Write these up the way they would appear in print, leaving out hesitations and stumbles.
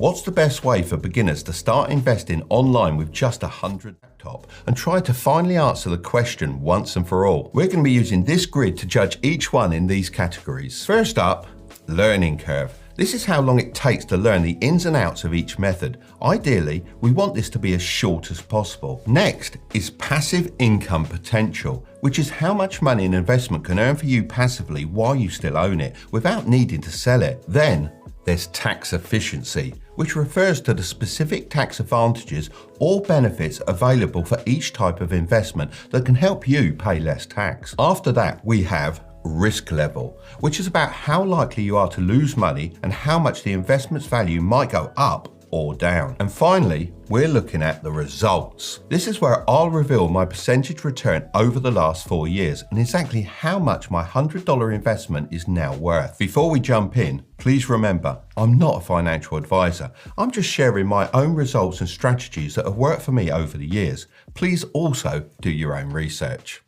what's the best way for beginners to start investing online with just $100 laptop and try to finally answer the question once and for all? We're going to be using this grid to judge each one in these categories. First up, learning curve. This is how long it takes to learn the ins and outs of each method. Ideally, we want this to be as short as possible. Next is passive income potential, which is how much money an investment can earn for you passively while you still own it, without needing to sell it. Then there's tax efficiency, which refers to the specific tax advantages or benefits available for each type of investment that can help you pay less tax. After that, we have risk level, which is about how likely you are to lose money and how much the investment's value might go up or down. And finally, we're looking at the results. This is where I'll reveal my percentage return over the last 4 years and exactly how much my $100 investment is now worth. Before we jump in, please remember, I'm not a financial advisor. I'm just sharing my own results and strategies that have worked for me over the years. Please also do your own research.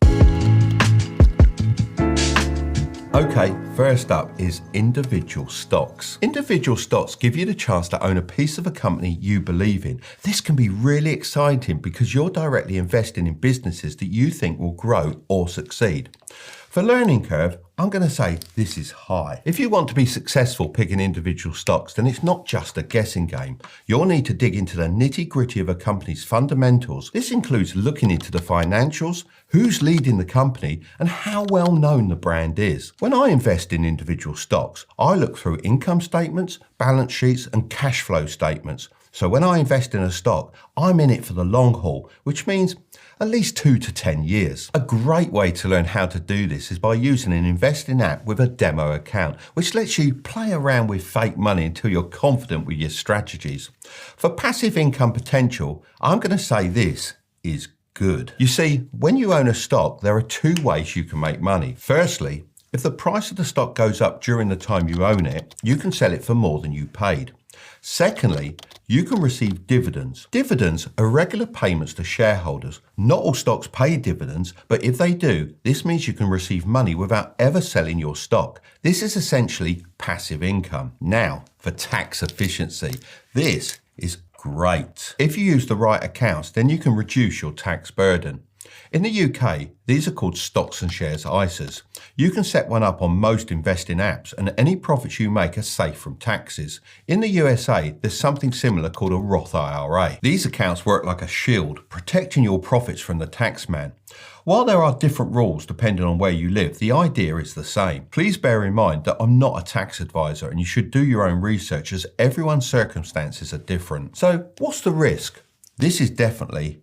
Okay, first up is individual stocks. Individual stocks give you the chance to own a piece of a company you believe in. This can be really exciting because you're directly investing in businesses that you think will grow or succeed. For learning curve, I'm going to say this is high. If you want to be successful picking individual stocks, then it's not just a guessing game. You'll need to dig into the nitty-gritty of a company's fundamentals. This includes looking into the financials, who's leading the company, and how well known the brand is. When I invest in individual stocks, I look through income statements, balance sheets, and cash flow statements. So when I invest in a stock, I'm in it for the long haul, which means at least 2 to 10 years. A great way to learn how to do this is by using an investing app with a demo account, which lets you play around with fake money until you're confident with your strategies. For passive income potential, I'm going to say this is good. You see, when you own a stock, there are 2 ways you can make money. Firstly, if the price of the stock goes up during the time you own it, you can sell it for more than you paid. Secondly, you can receive dividends. Dividends are regular payments to shareholders. Not all stocks pay dividends, but if they do, this means you can receive money without ever selling your stock. This is essentially passive income. Now, for tax efficiency, this is great. If you use the right accounts, then you can reduce your tax burden. In the UK, these are called stocks and shares ISAs. You can set one up on most investing apps and any profits you make are safe from taxes. In the USA, there's something similar called a Roth IRA. These accounts work like a shield, protecting your profits from the tax man. While there are different rules depending on where you live, the idea is the same. Please bear in mind that I'm not a tax advisor and you should do your own research as everyone's circumstances are different. So what's the risk? This is definitely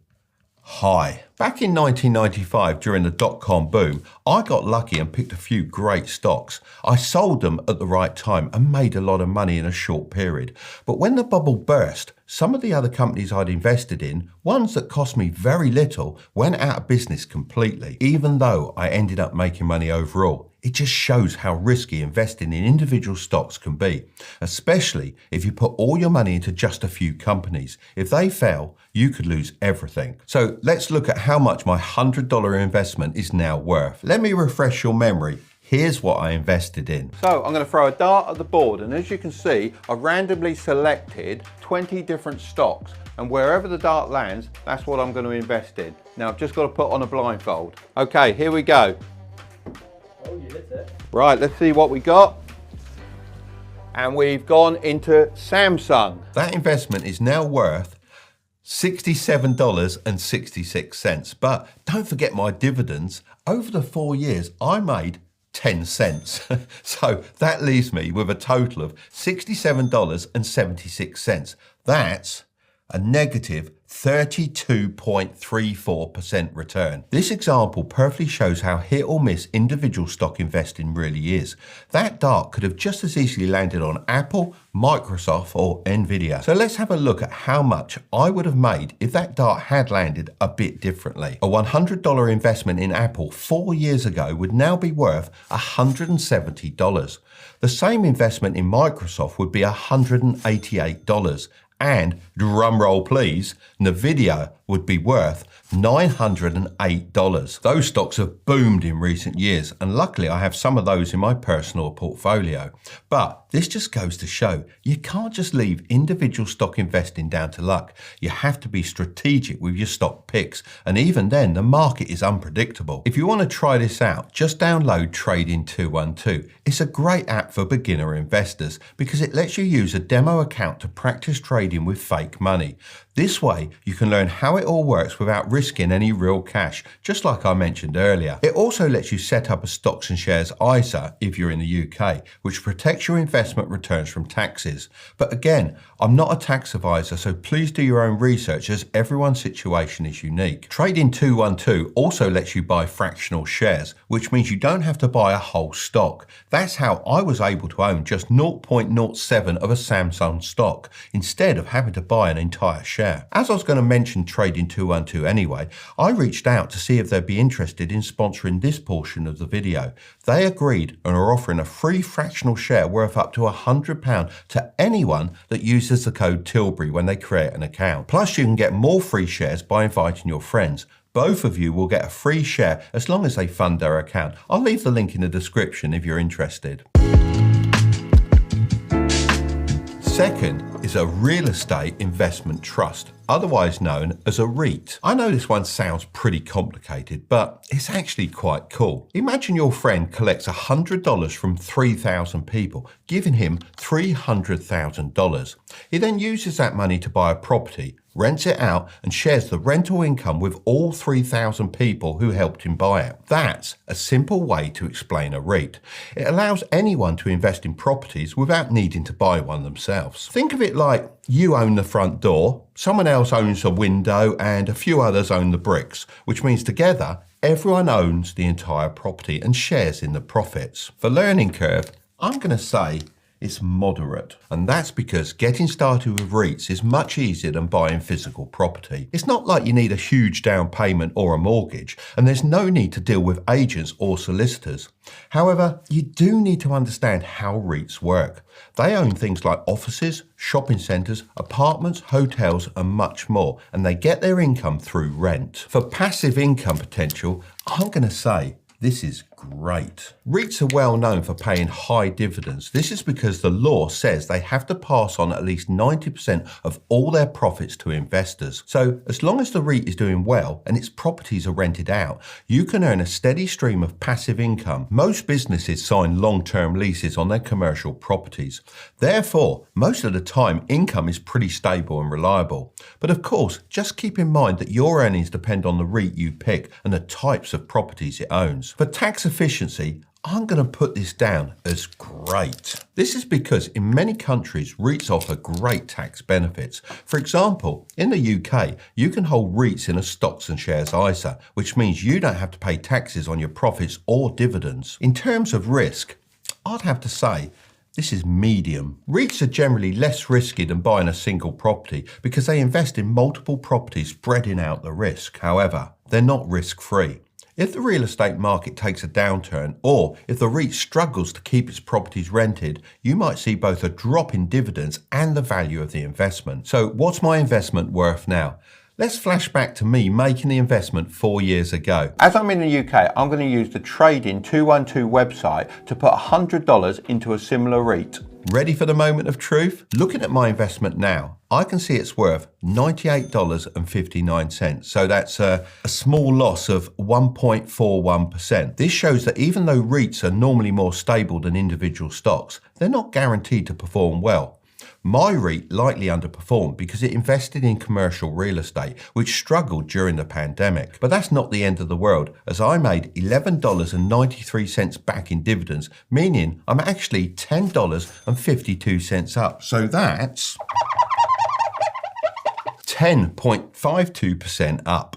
high. Back in 1995, during the dot-com boom, I got lucky and picked a few great stocks. I sold them at the right time and made a lot of money in a short period. But when the bubble burst, some of the other companies I'd invested in, ones that cost me very little, went out of business completely, even though I ended up making money overall. It just shows how risky investing in individual stocks can be, especially if you put all your money into just a few companies. If they fail, you could lose everything. So let's look at how much my $100 investment is now worth. Let me refresh your memory. Here's what I invested in. So I'm going to throw a dart at the board, and as you can see, I randomly selected 20 different stocks, and wherever the dart lands, that's what I'm going to invest in. Now I've just got to put on a blindfold. Okay, here we go. Oh, you hit it. Right, let's see what we got. And we've gone into Samsung. That investment is now worth $67.66. But don't forget my dividends. Over the 4 years, I made 10 cents. So that leaves me with a total of $67.76. That's a negative 32.34% return. This example perfectly shows how hit or miss individual stock investing really is. That dart could have just as easily landed on Apple, Microsoft, or Nvidia. So let's have a look at how much I would have made if that dart had landed a bit differently. A $100 investment in Apple 4 years ago would now be worth $170. The same investment in Microsoft would be $188. And, drum roll please, Nvidia would be worth $908. Those stocks have boomed in recent years, and luckily I have some of those in my personal portfolio. But this just goes to show you can't just leave individual stock investing down to luck. You have to be strategic with your stock picks, and even then the market is unpredictable. If you want to try this out, just download Trading 212. It's a great app for beginner investors because it lets you use a demo account to practice trading with fake money. This way, you can learn how it all works without risking any real cash, just like I mentioned earlier. It also lets you set up a stocks and shares ISA if you're in the UK, which protects your investment returns from taxes. But again, I'm not a tax advisor, so please do your own research as everyone's situation is unique. Trading 212 also lets you buy fractional shares, which means you don't have to buy a whole stock. That's how I was able to own just 0.07 of a Samsung stock, instead of having to buy an entire share. As I was going to mention Trading 212 anyway, I reached out to see if they'd be interested in sponsoring this portion of the video. They agreed and are offering a free fractional share worth up to £100 to anyone that uses the code Tilbury when they create an account. Plus you can get more free shares by inviting your friends. Both of you will get a free share as long as they fund their account. I'll leave the link in the description if you're interested. Second is a real estate investment trust, otherwise known as a REIT. I know this one sounds pretty complicated, but it's actually quite cool. Imagine your friend collects $100 from 3,000 people, giving him $300,000. He then uses that money to buy a property, rents it out, and shares the rental income with all 3,000 people who helped him buy it. That's a simple way to explain a REIT. It allows anyone to invest in properties without needing to buy one themselves. Think of it like you own the front door, someone else owns a window, and a few others own the bricks, which means together everyone owns the entire property and shares in the profits. For learning curve, I'm going to say it's moderate. And that's because getting started with REITs is much easier than buying physical property. It's not like you need a huge down payment or a mortgage, and there's no need to deal with agents or solicitors. However, you do need to understand how REITs work. They own things like offices, shopping centres, apartments, hotels, and much more, and they get their income through rent. For passive income potential, I'm going to say this is great. REITs are well known for paying high dividends. This is because the law says they have to pass on at least 90% of all their profits to investors. So as long as the REIT is doing well and its properties are rented out, you can earn a steady stream of passive income. Most businesses sign long-term leases on their commercial properties. Therefore, most of the time, income is pretty stable and reliable. But of course, just keep in mind that your earnings depend on the REIT you pick and the types of properties it owns. For tax efficiency, I'm going to put this down as great. This is because in many countries, REITs offer great tax benefits. For example, in the UK, you can hold REITs in a stocks and shares ISA, which means you don't have to pay taxes on your profits or dividends. In terms of risk, I'd have to say this is medium. REITs are generally less risky than buying a single property because they invest in multiple properties, spreading out the risk. However, they're not risk-free. If the real estate market takes a downturn, or if the REIT struggles to keep its properties rented, you might see both a drop in dividends and the value of the investment. So what's my investment worth now? Let's flash back to me making the investment 4 years ago. As I'm in the UK, I'm going to use the Trading 212 website to put $100 into a similar REIT. Ready for the moment of truth? Looking at my investment now, I can see it's worth $98.59. So that's a small loss of 1.41%. This shows that even though REITs are normally more stable than individual stocks, they're not guaranteed to perform well. My REIT likely underperformed because it invested in commercial real estate, which struggled during the pandemic. But that's not the end of the world, as I made $11.93 back in dividends, meaning I'm actually $10.52 up. So that's 10.52% up.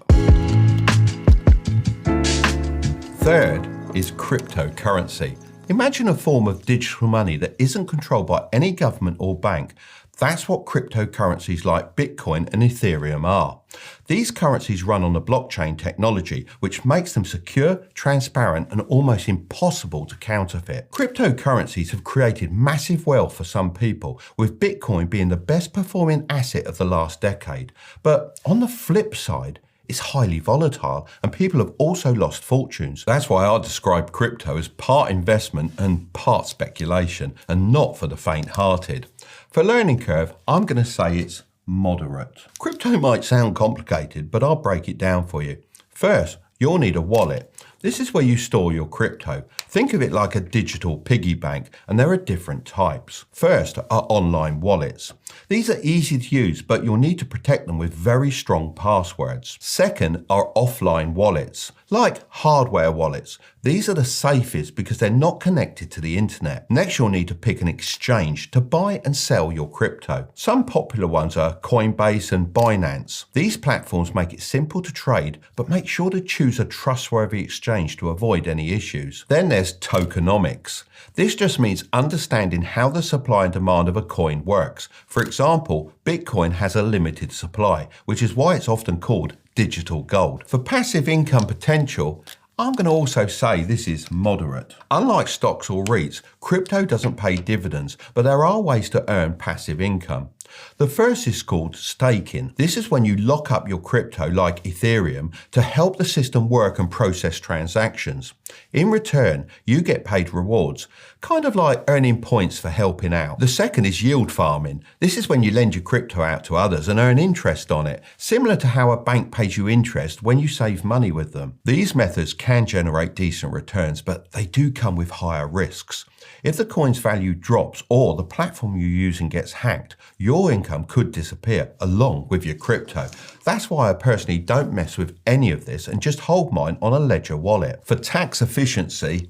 Third is cryptocurrency. Imagine a form of digital money that isn't controlled by any government or bank. That's what cryptocurrencies like Bitcoin and Ethereum are. These currencies run on the blockchain technology, which makes them secure, transparent, and almost impossible to counterfeit. Cryptocurrencies have created massive wealth for some people, with Bitcoin being the best performing asset of the last decade. But on the flip side, it's highly volatile and people have also lost fortunes. That's why I describe crypto as part investment and part speculation, and not for the faint-hearted. For learning curve, I'm going to say it's moderate. Crypto might sound complicated, but I'll break it down for you. First, you'll need a wallet. This is where you store your crypto. Think of it like a digital piggy bank, and there are different types. First are online wallets. These are easy to use, but you'll need to protect them with very strong passwords. Second are offline wallets, like hardware wallets. These are the safest because they're not connected to the internet. Next, you'll need to pick an exchange to buy and sell your crypto. Some popular ones are Coinbase and Binance. These platforms make it simple to trade, but make sure to choose a trustworthy exchange to avoid any issues. Then there's tokenomics. This just means understanding how the supply and demand of a coin works. For example, Bitcoin has a limited supply, which is why it's often called digital gold. For passive income potential, I'm going to also say this is moderate. Unlike stocks or REITs, crypto doesn't pay dividends, but there are ways to earn passive income. The first is called staking. This is when you lock up your crypto like Ethereum to help the system work and process transactions. In return, you get paid rewards, kind of like earning points for helping out. The second is yield farming. This is when you lend your crypto out to others and earn interest on it, similar to how a bank pays you interest when you save money with them. These methods can generate decent returns, but they do come with higher risks. If the coin's value drops or the platform you're using gets hacked, your income could disappear along with your crypto. That's why I personally don't mess with any of this and just hold mine on a ledger wallet. For tax efficiency,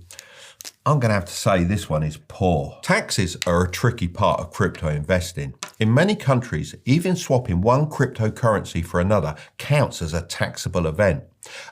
I'm going to have to say this one is poor. Taxes are a tricky part of crypto investing. In many countries, even swapping one cryptocurrency for another counts as a taxable event.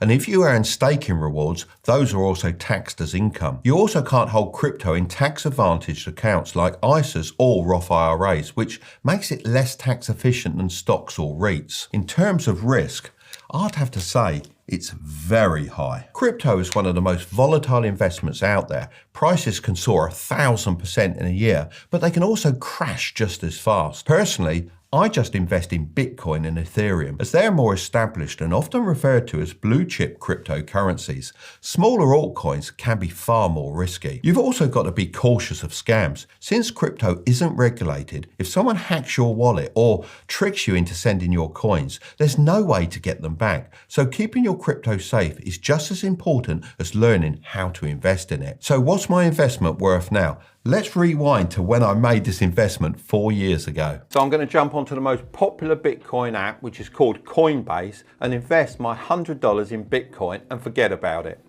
And if you earn staking rewards, those are also taxed as income. You also can't hold crypto in tax-advantaged accounts like ISAs or Roth IRAs, which makes it less tax efficient than stocks or REITs. In terms of risk, I'd have to say it's very high. Crypto is one of the most volatile investments out there. Prices can soar 1,000% in a year, but they can also crash just as fast. Personally, I just invest in Bitcoin and Ethereum as they're more established and often referred to as blue chip cryptocurrencies. Smaller altcoins can be far more risky. You've also got to be cautious of scams. Since crypto isn't regulated, if someone hacks your wallet or tricks you into sending your coins, there's no way to get them back. So keeping your crypto safe is just as important as learning how to invest in it. So what's my investment worth now? Let's rewind to when I made this investment 4 years ago. So I'm going to jump onto the most popular Bitcoin app, which is called Coinbase, and invest my $100 in Bitcoin and forget about it.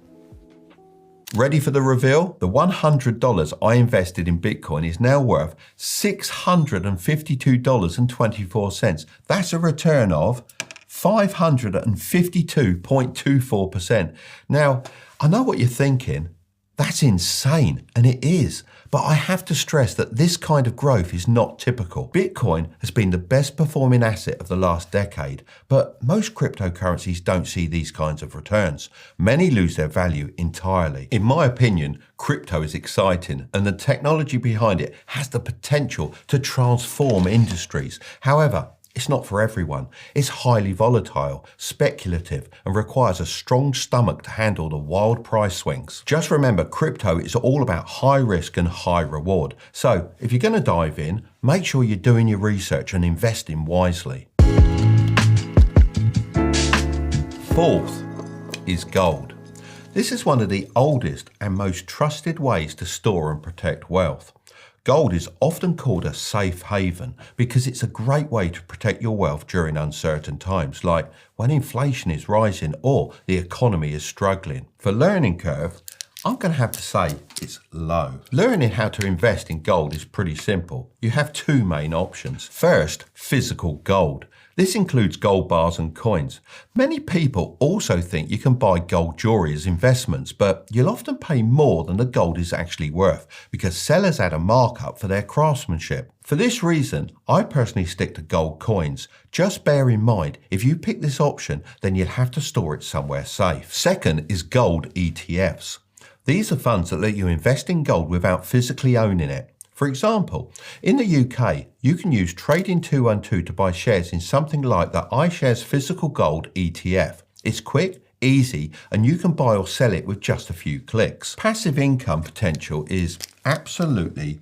Ready for the reveal? The $100 I invested in Bitcoin is now worth $652.24. That's a return of 552.24%. Now, I know what you're thinking. That's insane, and it is. But I have to stress that this kind of growth is not typical. Bitcoin has been the best performing asset of the last decade, but most cryptocurrencies don't see these kinds of returns. Many lose their value entirely. In my opinion, crypto is exciting, and the technology behind it has the potential to transform industries. However, it's not for everyone. It's highly volatile, speculative, and requires a strong stomach to handle the wild price swings. Just remember, crypto is all about high risk and high reward. So if you're going to dive in, make sure you're doing your research and investing wisely. Fourth is gold. This is one of the oldest and most trusted ways to store and protect wealth. Gold is often called a safe haven because it's a great way to protect your wealth during uncertain times, like when inflation is rising or the economy is struggling. For learning curve, I'm going to have to say it's low. Learning how to invest in gold is pretty simple. You have two main options. First, physical gold. This includes gold bars and coins. Many people also think you can buy gold jewelry as investments, but you'll often pay more than the gold is actually worth because sellers add a markup for their craftsmanship. For this reason, I personally stick to gold coins. Just bear in mind, if you pick this option, then you'll have to store it somewhere safe. Second is gold ETFs. These are funds that let you invest in gold without physically owning it. For example, in the UK, you can use Trading 212 to buy shares in something like the iShares Physical Gold ETF. It's quick, easy, and you can buy or sell it with just a few clicks. Passive income potential is absolutely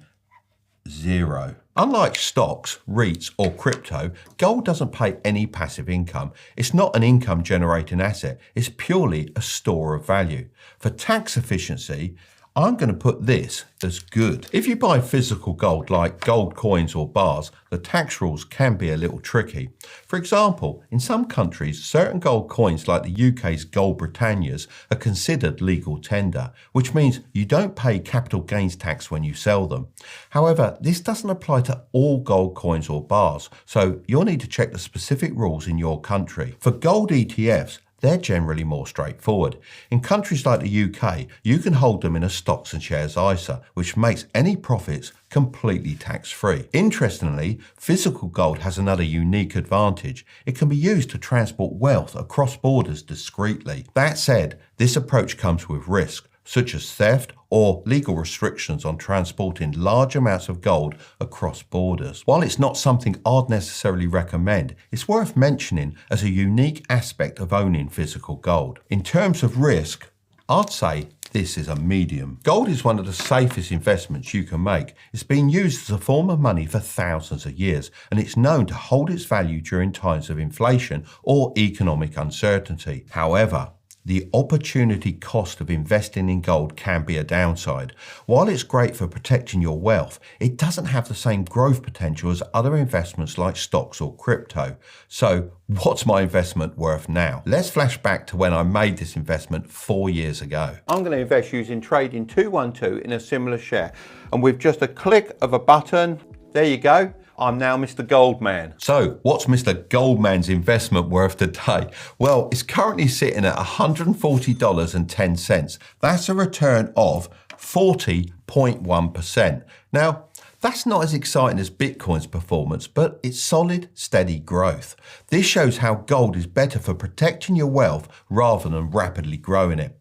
zero. Unlike stocks, REITs, or crypto, gold doesn't pay any passive income. It's not an income generating asset. It's purely a store of value. For tax efficiency, I'm going to put this as good. If you buy physical gold like gold coins or bars, the tax rules can be a little tricky. For example, in some countries, certain gold coins like the UK's Gold Britannias are considered legal tender, which means you don't pay capital gains tax when you sell them. However, this doesn't apply to all gold coins or bars, so you'll need to check the specific rules in your country. For gold ETFs, they're generally more straightforward. In countries like the UK, you can hold them in a stocks and shares ISA, which makes any profits completely tax-free. Interestingly, physical gold has another unique advantage. It can be used to transport wealth across borders discreetly. That said, this approach comes with risk, such as theft or legal restrictions on transporting large amounts of gold across borders. While it's not something I'd necessarily recommend, it's worth mentioning as a unique aspect of owning physical gold. In terms of risk, I'd say this is a medium. Gold is one of the safest investments you can make. It's been used as a form of money for thousands of years, and it's known to hold its value during times of inflation or economic uncertainty. However, the opportunity cost of investing in gold can be a downside. While it's great for protecting your wealth, it doesn't have the same growth potential as other investments like stocks or crypto. So, what's my investment worth now? Let's flash back to when I made this investment 4 years ago. I'm going to invest using Trading 212 in a similar share, and with just a click of a button, there you go. I'm now Mr. Goldman. So what's Mr. Goldman's investment worth today? Well, it's currently sitting at $140.10. That's a return of 40.1%. Now, that's not as exciting as Bitcoin's performance, but it's solid, steady growth. This shows how gold is better for protecting your wealth rather than rapidly growing it.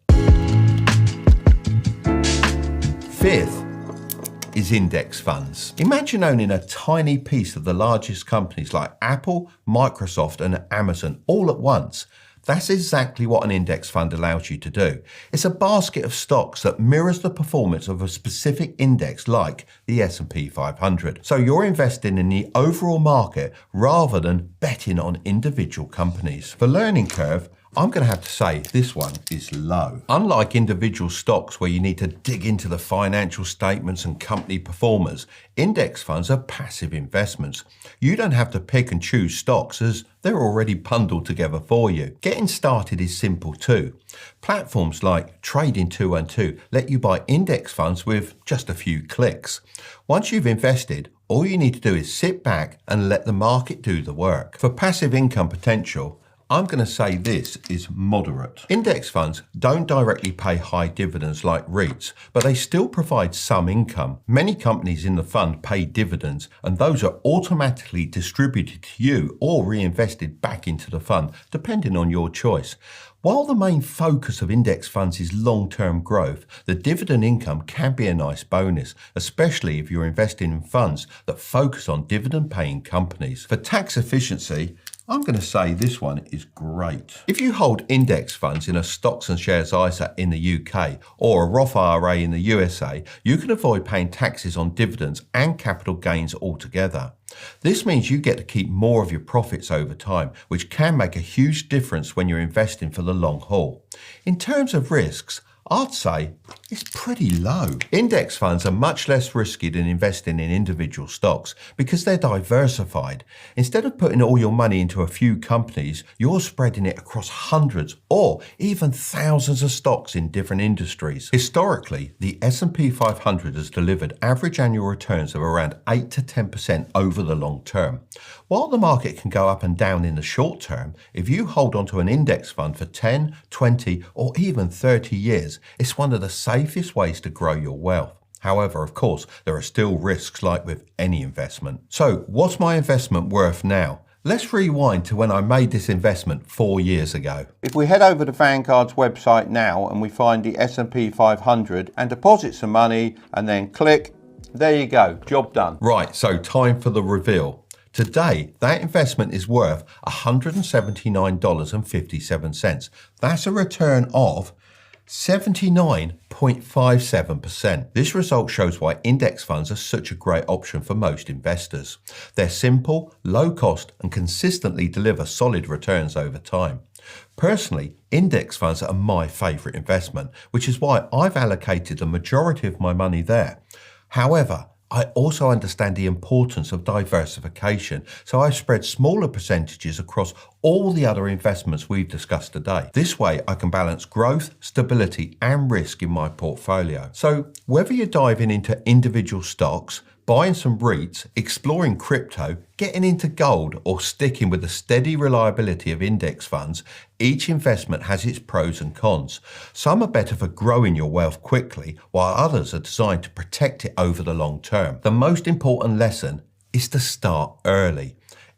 Fifth is index funds. Imagine owning a tiny piece of the largest companies like Apple, Microsoft, and Amazon all at once. That's exactly what an index fund allows you to do. It's a basket of stocks that mirrors the performance of a specific index like the S&P 500. So you're investing in the overall market rather than betting on individual companies. The learning curve, I'm going to have to say this one is low. Unlike individual stocks where you need to dig into the financial statements and company performers, index funds are passive investments. You don't have to pick and choose stocks as they're already bundled together for you. Getting started is simple too. Platforms like Trading 212 let you buy index funds with just a few clicks. Once you've invested, all you need to do is sit back and let the market do the work. For passive income potential, I'm going to say this is moderate. Index funds don't directly pay high dividends like REITs, but they still provide some income. Many companies in the fund pay dividends, and those are automatically distributed to you or reinvested back into the fund, depending on your choice. While the main focus of index funds is long-term growth, the dividend income can be a nice bonus, especially if you're investing in funds that focus on dividend-paying companies. For tax efficiency, I'm going to say this one is great. If you hold index funds in a stocks and shares ISA in the UK or a Roth IRA in the USA, you can avoid paying taxes on dividends and capital gains altogether. This means you get to keep more of your profits over time, which can make a huge difference when you're investing for the long haul. In terms of risks, I'd say it's pretty low. Index funds are much less risky than investing in individual stocks because they're diversified. Instead of putting all your money into a few companies, you're spreading it across hundreds or even thousands of stocks in different industries. Historically, the S&P 500 has delivered average annual returns of around 8 to 10% over the long term. While the market can go up and down in the short term, if you hold onto an index fund for 10, 20, or even 30 years, it's one of the safest ways to grow your wealth. However, of course, there are still risks like with any investment. So what's my investment worth now? Let's rewind to when I made this investment 4 years ago. If we head over to Vanguard's website now and we find the S&P 500 and deposit some money and then click, there you go, job done. Right, so time for the reveal. Today, that investment is worth $179.57. That's a return of 79.57%. This result shows why index funds are such a great option for most investors. They're simple, low cost, and consistently deliver solid returns over time. Personally, index funds are my favourite investment, which is why I've allocated the majority of my money there. However, I also understand the importance of diversification, so I've spread smaller percentages across all the other investments we've discussed today. This way, I can balance growth, stability, and risk in my portfolio. So whether you're diving into individual stocks, buying some REITs, exploring crypto, getting into gold, or sticking with the steady reliability of index funds, each investment has its pros and cons. Some are better for growing your wealth quickly, while others are designed to protect it over the long term. The most important lesson is to start early.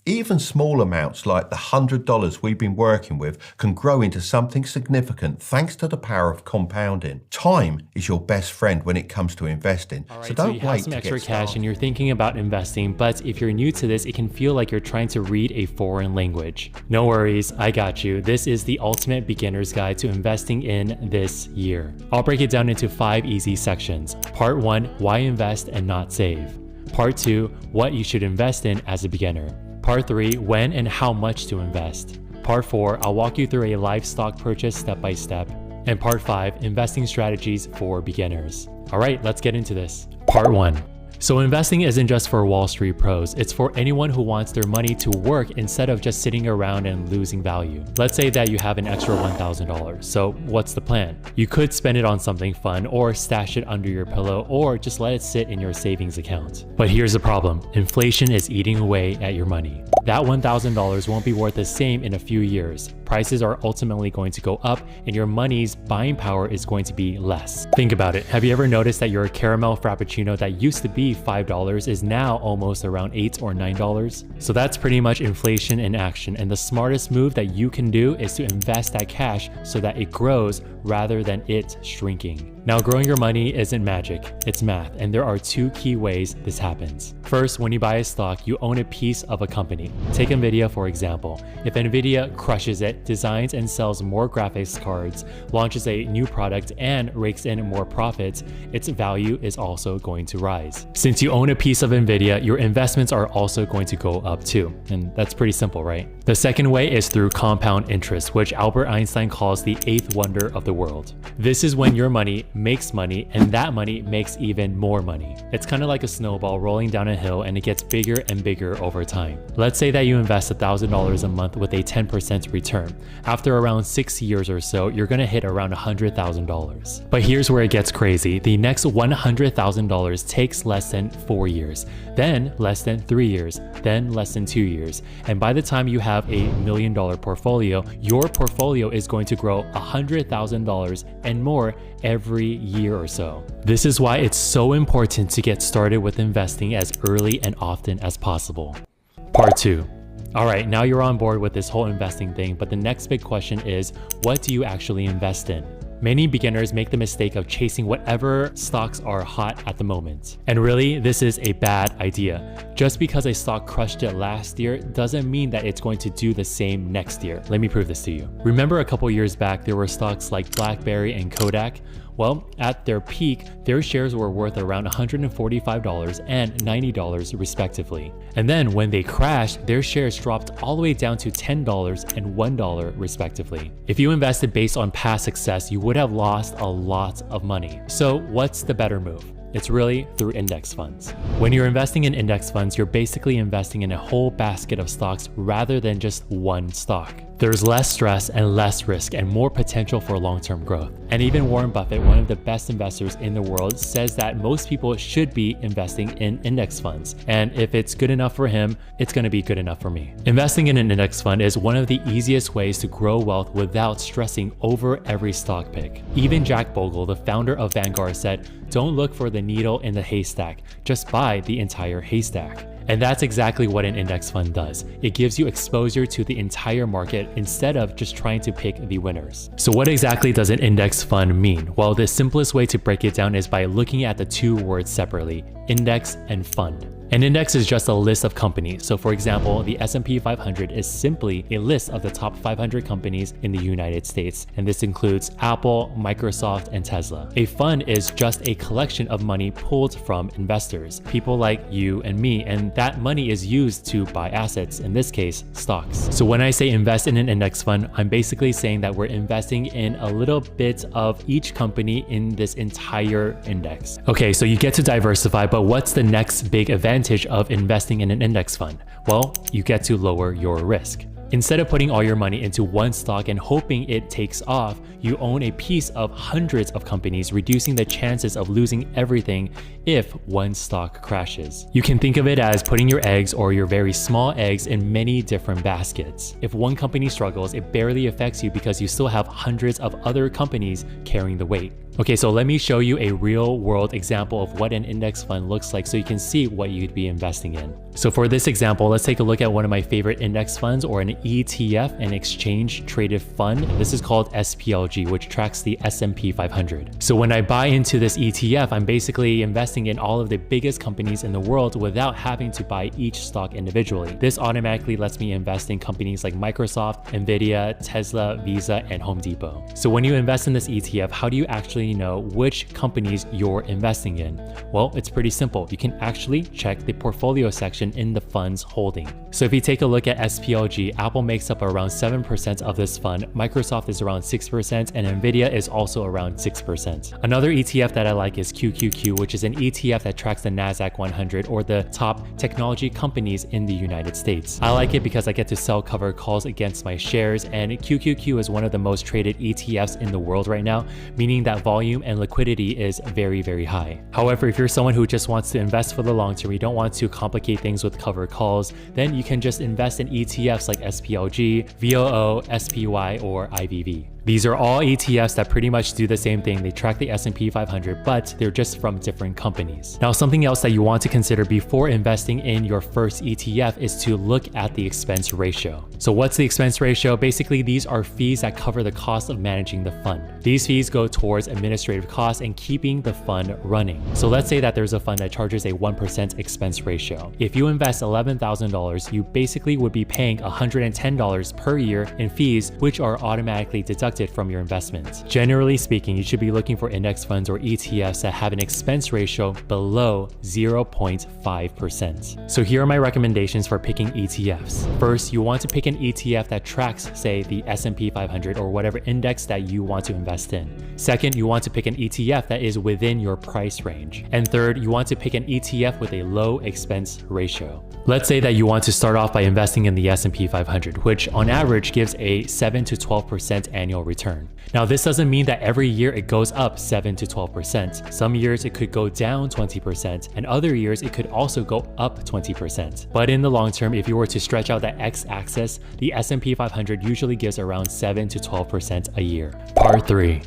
Even small amounts like the $100 we've been working with can grow into something significant thanks to the power of compounding. Time is your best friend when it comes to investing, so don't wait to get started. You have some extra cash and you're thinking about investing, but if you're new to this, it can feel like you're trying to read a foreign language. No worries, I got you. This is the ultimate beginner's guide to investing in this year. I'll break it down into 5 easy sections. Part 1, why invest and not save. Part 2, what you should invest in as a beginner. Part 3, when and how much to invest. Part 4, I'll walk you through a live stock purchase step by step. And Part 5, investing strategies for beginners. All right, let's get into this. Part 1. So investing isn't just for Wall Street pros, it's for anyone who wants their money to work instead of just sitting around and losing value. Let's say that you have an extra $1,000. So what's the plan? You could spend it on something fun or stash it under your pillow or just let it sit in your savings account. But here's the problem. Inflation is eating away at your money. That $1,000 won't be worth the same in a few years. Prices are ultimately going to go up and your money's buying power is going to be less. Think about it. Have you ever noticed that your caramel frappuccino that used to be $5 is now almost around $8 or $9? So that's pretty much inflation in action, and the smartest move that you can do is to invest that cash so that it grows rather than it shrinking. Now, growing your money isn't magic, it's math, and there are 2 key ways this happens. First, when you buy a stock, you own a piece of a company. Take NVIDIA for example. If NVIDIA crushes it, designs and sells more graphics cards, launches a new product, and rakes in more profits, its value is also going to rise. Since you own a piece of NVIDIA, your investments are also going to go up too. And that's pretty simple, right? The second way is through compound interest, which Albert Einstein calls the 8th wonder of the world. This is when your money makes money and that money makes even more money. It's kind of like a snowball rolling down a hill and it gets bigger and bigger over time. Let's say that you invest $1,000 a month with a 10% return. After around 6 years or so, you're gonna hit around $100,000. But here's where it gets crazy. The next $100,000 takes less than 4 years, then less than 3 years, then less than 2 years. And by the time you have a $1 million portfolio, your portfolio is going to grow $100,000 and more every year or so. This is why it's so important to get started with investing as early and often as possible. Part 2. All right, now you're on board with this whole investing thing, but the next big question is, what do you actually invest in? Many beginners make the mistake of chasing whatever stocks are hot at the moment. And really, this is a bad idea. Just because a stock crushed it last year doesn't mean that it's going to do the same next year. Let me prove this to you. Remember a couple years back, there were stocks like BlackBerry and Kodak? Well, at their peak, their shares were worth around $145 and $90 respectively. And then when they crashed, their shares dropped all the way down to $10 and $1 respectively. If you invested based on past success, you would have lost a lot of money. So what's the better move? It's really through index funds. When you're investing in index funds, you're basically investing in a whole basket of stocks rather than just one stock. There's less stress and less risk and more potential for long-term growth. And even Warren Buffett, one of the best investors in the world, says that most people should be investing in index funds. And if it's good enough for him, it's going to be good enough for me. Investing in an index fund is one of the easiest ways to grow wealth without stressing over every stock pick. Even Jack Bogle, the founder of Vanguard, said, "Don't look for the needle in the haystack, just buy the entire haystack." And that's exactly what an index fund does. It gives you exposure to the entire market instead of just trying to pick the winners. So what exactly does an index fund mean? Well, the simplest way to break it down is by looking at the two words separately, index and fund. An index is just a list of companies. So for example, the S&P 500 is simply a list of the top 500 companies in the United States. And this includes Apple, Microsoft, and Tesla. A fund is just a collection of money pulled from investors, people like you and me, and that money is used to buy assets, in this case, stocks. So when I say invest in an index fund, I'm basically saying that we're investing in a little bit of each company in this entire index. Okay, so you get to diversify, but what's the next big advantage of investing in an index fund? Well, you get to lower your risk. Instead of putting all your money into one stock and hoping it takes off, you own a piece of hundreds of companies, reducing the chances of losing everything if one stock crashes. You can think of it as putting your eggs or your very small eggs in many different baskets. If one company struggles, it barely affects you because you still have hundreds of other companies carrying the weight. Okay, so let me show you a real world example of what an index fund looks like so you can see what you'd be investing in. So for this example, let's take a look at one of my favorite index funds, or an ETF, an exchange traded fund. This is called SPLG, which tracks the S&P 500. So when I buy into this ETF, I'm basically investing in all of the biggest companies in the world without having to buy each stock individually. This automatically lets me invest in companies like Microsoft, Nvidia, Tesla, Visa, and Home Depot. So when you invest in this ETF, how do you actually know which companies you're investing in? Well, it's pretty simple. You can actually check the portfolio section in the fund's holding. So if you take a look at SPLG, Apple makes up around 7% of this fund, Microsoft is around 6%, and Nvidia is also around 6%. Another ETF that I like is QQQ, which is an ETF that tracks the NASDAQ 100, or the top technology companies in the United States. I like it because I get to sell covered calls against my shares, and QQQ is one of the most traded ETFs in the world right now, meaning that volume and liquidity is very, very high. However, if you're someone who just wants to invest for the long term, you don't want to complicate things with covered calls, then you can just invest in ETFs like SPLG, VOO, SPY, or IVV. These are all ETFs that pretty much do the same thing. They track the S&P 500, but they're just from different companies. Now, something else that you want to consider before investing in your first ETF is to look at the expense ratio. So what's the expense ratio? Basically, these are fees that cover the cost of managing the fund. These fees go towards administrative costs and keeping the fund running. So let's say that there's a fund that charges a 1% expense ratio. If you invest $11,000, you basically would be paying $110 per year in fees, which are automatically deducted from your investments. Generally speaking, you should be looking for index funds or ETFs that have an expense ratio below 0.5%. So here are my recommendations for picking ETFs. First, you want to pick an ETF that tracks, say, the S&P 500 or whatever index that you want to invest in. Second, you want to pick an ETF that is within your price range. And third, you want to pick an ETF with a low expense ratio. Let's say that you want to start off by investing in the S&P 500, which on average gives a 7 to 12% annual return. Now, this doesn't mean that every year it goes up 7 to 12%. Some years it could go down 20%, and other years it could also go up 20%. But in the long term, if you were to stretch out the x-axis, the S&P 500 usually gives around 7 to 12% a year. Part 3.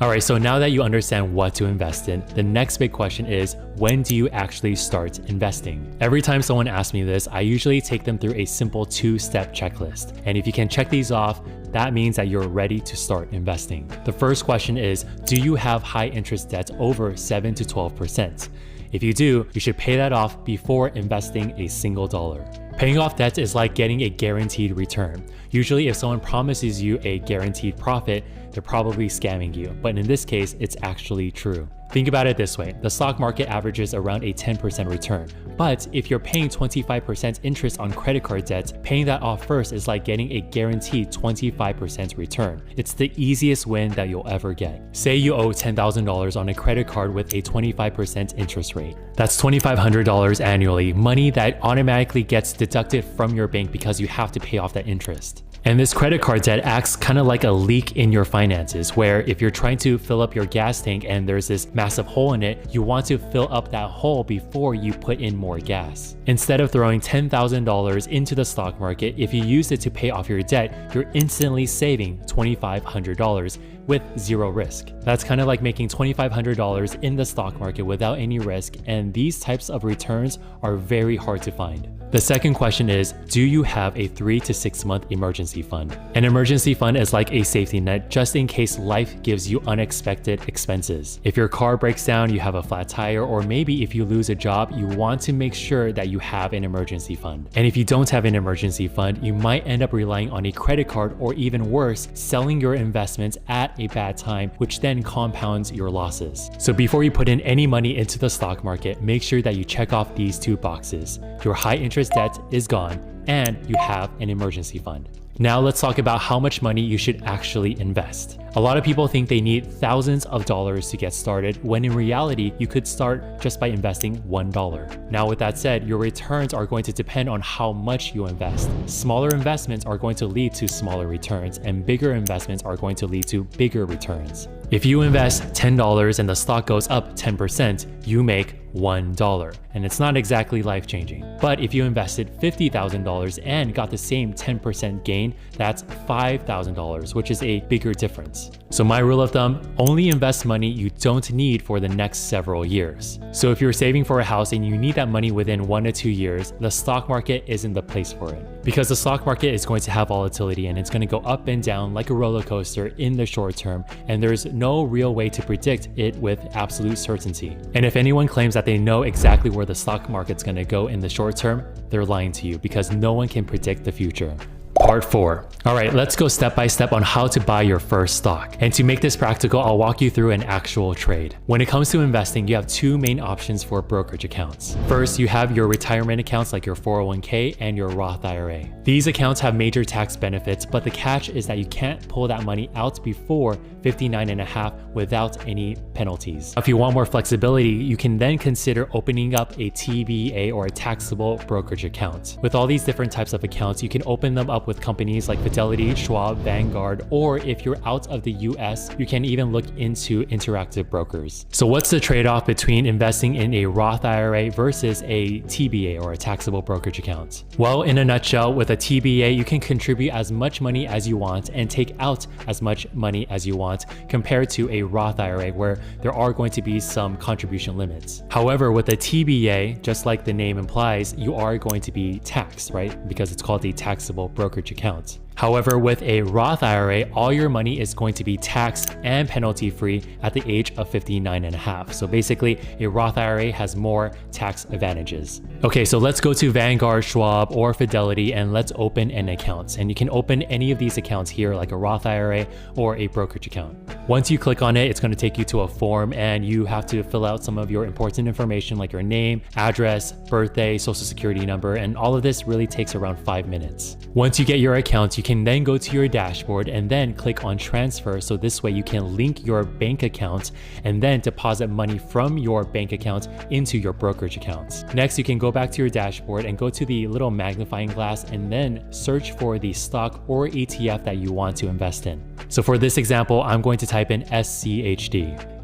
Alright, so now that you understand what to invest in, the next big question is, when do you actually start investing? Every time someone asks me this, I usually take them through a simple 2-step checklist. And if you can check these off, that means that you're ready to start investing. The first question is, do you have high interest debt over 7 to 12%? If you do, you should pay that off before investing a single dollar. Paying off debt is like getting a guaranteed return. Usually, if someone promises you a guaranteed profit, they're probably scamming you, but in this case, it's actually true. Think about it this way. The stock market averages around a 10% return. But if you're paying 25% interest on credit card debts, paying that off first is like getting a guaranteed 25% return. It's the easiest win that you'll ever get. Say you owe $10,000 on a credit card with a 25% interest rate. That's $2,500 annually, money that automatically gets deducted from your bank because you have to pay off that interest. And this credit card debt acts kind of like a leak in your finances, where if you're trying to fill up your gas tank and there's this massive hole in it, you want to fill up that hole before you put in more gas. Instead of throwing $10,000 into the stock market, if you use it to pay off your debt, you're instantly saving $2,500 with zero risk. That's kind of like making $2,500 in the stock market without any risk, and these types of returns are very hard to find. The second question is, do you have a 3 to 6 month emergency fund? An emergency fund is like a safety net just in case life gives you unexpected expenses. If your car breaks down, you have a flat tire, or maybe if you lose a job, you want to make sure that you have an emergency fund. And if you don't have an emergency fund, you might end up relying on a credit card, or even worse, selling your investments at a bad time, which then compounds your losses. So before you put in any money into the stock market, make sure that you check off these 2 boxes. Your high interest debt is gone, and you have an emergency fund. Now let's talk about how much money you should actually invest. A lot of people think they need thousands of dollars to get started, when in reality, you could start just by investing $1. Now with that said, your returns are going to depend on how much you invest. Smaller investments are going to lead to smaller returns, and bigger investments are going to lead to bigger returns. If you invest $10 and the stock goes up 10%, you make $1, and it's not exactly life-changing. But if you invested $50,000 and got the same 10% gain, that's $5,000, which is a bigger difference. So my rule of thumb, only invest money you don't need for the next several years. So if you're saving for a house and you need that money within 1 to 2 years, the stock market isn't the place for it. Because the stock market is going to have volatility, and it's going to go up and down like a roller coaster in the short term, and there's no real way to predict it with absolute certainty. And if anyone claims that they know exactly where the stock market's going to go in the short term, they're lying to you, because no one can predict the future. Part 4. All right, let's go step by step on how to buy your first stock. And to make this practical, I'll walk you through an actual trade. When it comes to investing, you have 2 main options for brokerage accounts. First, you have your retirement accounts like your 401k and your Roth IRA. These accounts have major tax benefits, but the catch is that you can't pull that money out before 59.5 without any penalties. If you want more flexibility, you can then consider opening up a TBA, or a taxable brokerage account. With all these different types of accounts, you can open them up with companies like Fidelity, Schwab, Vanguard, or if you're out of the US, you can even look into Interactive Brokers. So what's the trade-off between investing in a Roth IRA versus a TBA, or a taxable brokerage account? Well, in a nutshell, with a TBA, you can contribute as much money as you want and take out as much money as you want, compared to a Roth IRA where there are going to be some contribution limits. However, with a TBA, just like the name implies, you are going to be taxed, right? Because it's called a taxable brokerage account. However, with a Roth IRA, all your money is going to be taxed and penalty-free at the age of 59.5. So basically, a Roth IRA has more tax advantages. Okay, so let's go to Vanguard, Schwab, or Fidelity, and let's open an account. And you can open any of these accounts here, like a Roth IRA or a brokerage account. Once you click on it, it's going to take you to a form, and you have to fill out some of your important information like your name, address, birthday, social security number, and all of this really takes around 5 minutes. Once you get your account, you can then go to your dashboard and then click on transfer, so this way you can link your bank account and then deposit money from your bank account into your brokerage account. Next, you can go back to your dashboard and go to the little magnifying glass and then search for the stock or ETF that you want to invest in. So for this example, I'm going to type in SCHD.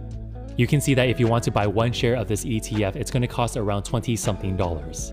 You can see that if you want to buy 1 share of this ETF, it's going to cost around $20-something.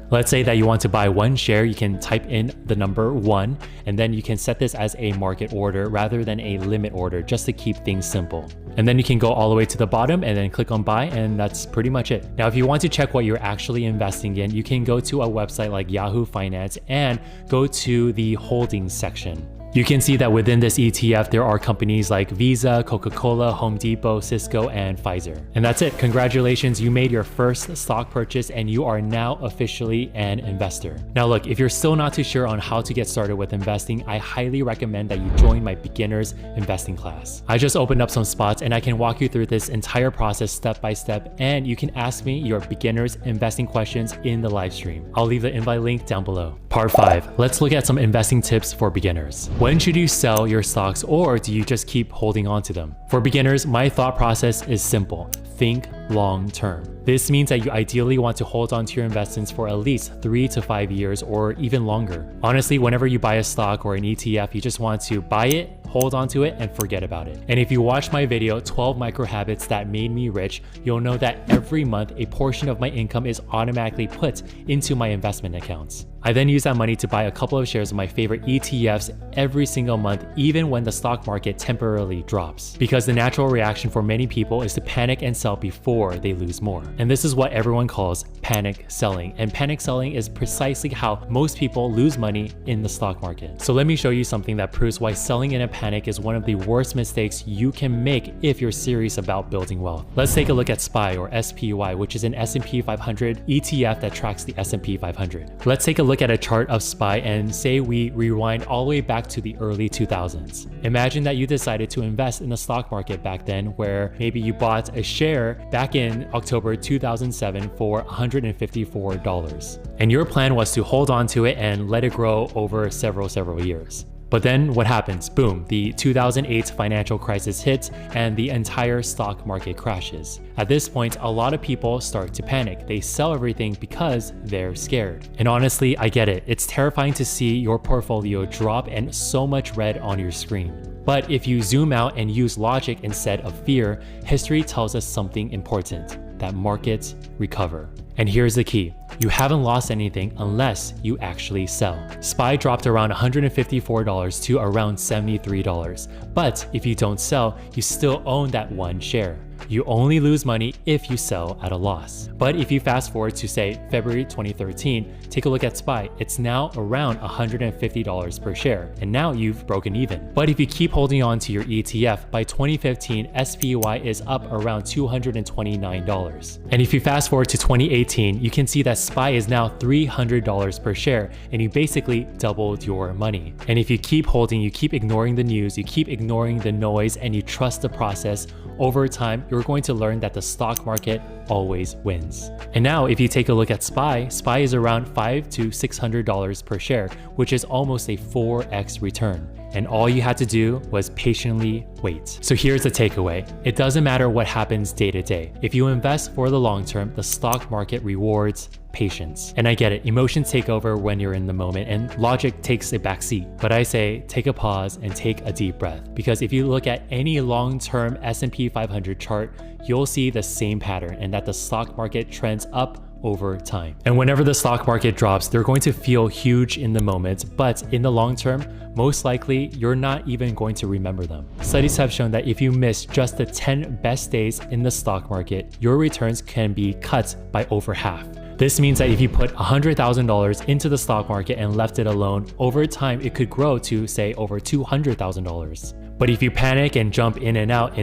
Let's say that you want to buy 1 share, you can type in the number 1, and then you can set this as a market order rather than a limit order, just to keep things simple. And then you can go all the way to the bottom and then click on buy, and that's pretty much it. Now, if you want to check what you're actually investing in, you can go to a website like Yahoo Finance and go to the holdings section. You can see that within this ETF, there are companies like Visa, Coca-Cola, Home Depot, Cisco, and Pfizer. And that's it. Congratulations, you made your first stock purchase and you are now officially an investor. Now look, if you're still not too sure on how to get started with investing, I highly recommend that you join my beginner's investing class. I just opened up some spots and I can walk you through this entire process step by step, and you can ask me your beginner's investing questions in the live stream. I'll leave the invite link down below. Part 5, let's look at some investing tips for beginners. When should you sell your stocks, or do you just keep holding on to them? For beginners, my thought process is simple. Think long term. This means that you ideally want to hold on to your investments for at least 3 to 5 years or even longer. Honestly, whenever you buy a stock or an ETF, you just want to buy it, hold on to it, and forget about it. And if you watch my video, 12 micro habits that made me rich, you'll know that every month a portion of my income is automatically put into my investment accounts. I then use that money to buy a couple of shares of my favorite ETFs every single month, even when the stock market temporarily drops. Because the natural reaction for many people is to panic and sell before they lose more. And this is what everyone calls panic selling. And panic selling is precisely how most people lose money in the stock market. So let me show you something that proves why selling in a panic is one of the worst mistakes you can make if you're serious about building wealth. Let's take a look at SPY, or SPY, which is an S&P 500 ETF that tracks the S&P 500. Let's take a look at a chart of SPY and say we rewind all the way back to the early 2000s. Imagine that you decided to invest in the stock market back then, where maybe you bought a share back in October 2007 for $154. And your plan was to hold on to it and let it grow over several years. But then what happens? Boom, the 2008 financial crisis hits and the entire stock market crashes. At this point, a lot of people start to panic. They sell everything because they're scared. And honestly, I get it. It's terrifying to see your portfolio drop and so much red on your screen. But if you zoom out and use logic instead of fear, history tells us something important, that markets recover. And here's the key. You haven't lost anything unless you actually sell. SPY dropped around $154 to around $73. But if you don't sell, you still own that one share. You only lose money if you sell at a loss. But if you fast forward to, say, February 2013, take a look at SPY. It's now around $150 per share, and now you've broken even. But if you keep holding on to your ETF, by 2015, SPY is up around $229. And if you fast forward to 2018, you can see that SPY is now $300 per share, and you basically doubled your money. And if you keep holding, you keep ignoring the news, you keep ignoring the noise, and you trust the process, over time, you're going to learn that the stock market always wins. And now if you take a look at SPY, SPY is around $500 to $600 per share, which is almost a 4x return. And all you had to do was patiently wait. So here's the takeaway. It doesn't matter what happens day to day. If you invest for the long term, the stock market rewards patience. And I get it, emotions take over when you're in the moment and logic takes a backseat. But I say, take a pause and take a deep breath. Because if you look at any long-term S&P 500 chart, you'll see the same pattern, and that the stock market trends up over time. And whenever the stock market drops, they're going to feel huge in the moment, but in the long term, most likely you're not even going to remember them. Studies have shown that if you miss just the 10 best days in the stock market, your returns can be cut by over half. This means that if you put $100,000 into the stock market and left it alone, over time it could grow to, say, over $200,000. But if you panic and jump in and out,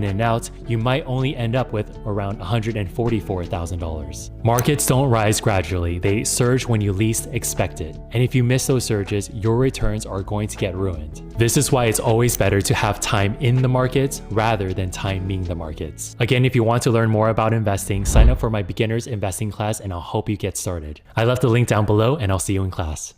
you might only end up with around $144,000. Markets don't rise gradually, they surge when you least expect it. And if you miss those surges, your returns are going to get ruined. This is why it's always better to have time in the markets rather than timing the markets. Again, if you want to learn more about investing, sign up for my beginner's investing class and I'll help you get started. I left the link down below and I'll see you in class.